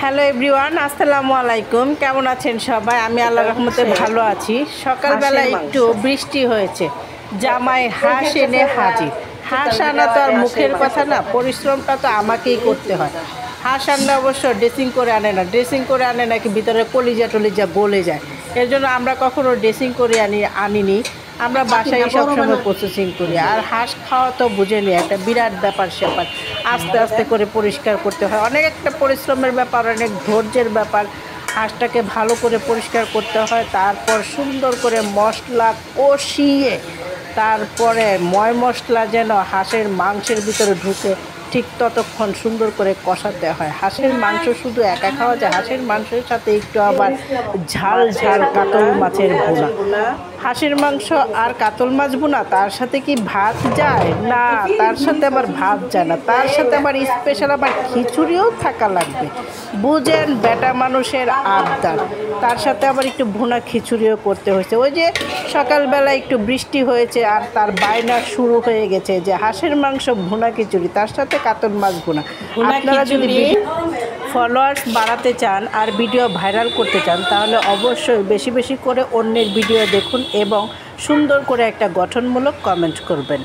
Hello everyone, আসসালামু আলাইকুম। কেমন আছেন সবাই? আমি আল্লাহর রহমতে ভালো আছি। সকালবেলা একটু বৃষ্টি হয়েছে, জামাই হাঁস এনে হাজির। হাঁস আনা তো আর মুখের কথা না, পরিশ্রমটা তো আমাকেই করতে হয়। হাঁস আনলে অবশ্য ড্রেসিং করে আনে না, ড্রেসিং করে আনে নাকি ভিতরে কলিজা টলিজা গলে যায়। এর জন্য আমরা কখনো ড্রেসিং করে আনিনি। আমরা বাসায় সবসময় প্রসেসিং করি। আর হাঁস খাওয়া তো বুঝেনি, একটা বিরাট ব্যাপার স্যাপার। আস্তে আস্তে করে পরিষ্কার করতে হয়, অনেক একটা পরিশ্রমের ব্যাপার, অনেক ধৈর্যের ব্যাপার। হাঁসটাকে ভালো করে পরিষ্কার করতে হয়, তারপর সুন্দর করে মশলা কষিয়ে তারপরে ময় মশলা যেন হাঁসের মাংসের ভিতরে ঢুকে ঠিক ততক্ষণ সুন্দর করে কষাতে হয়। হাঁসের মাংস শুধু একা খাওয়া যায়, হাঁসের মাংসের সাথে একটু আবার ঝাল ঝাল কাতল মাছের ভুনা। হাঁসের মাংস আর কাতল মাছ ভুনা, তার সাথে কি ভাত যায় না? তার সাথে আবার ভাত যায় না, তার সাথে আবার স্পেশাল আবার খিচুড়িও থাকা লাগবে। বুঝেন বেটা মানুষের আবদার, তার সাথে আবার একটু ভুনা খিচুড়িও করতে হয়েছে। ওই যে সকালবেলা একটু বৃষ্টি হয়েছে আর তার বায়না শুরু হয়ে গেছে যে হাঁসের মাংস ভুনা খিচুড়ি, তার সাথে কাতল মাছ ভুনা। আপনারা যদি ফলোয়ার্স বাড়াতে চান আর ভিডিও ভাইরাল করতে চান, তাহলে অবশ্যই বেশি বেশি করে অন্যের ভিডিও দেখুন এবং সুন্দর করে একটা গঠনমূলক কমেন্ট করবেন।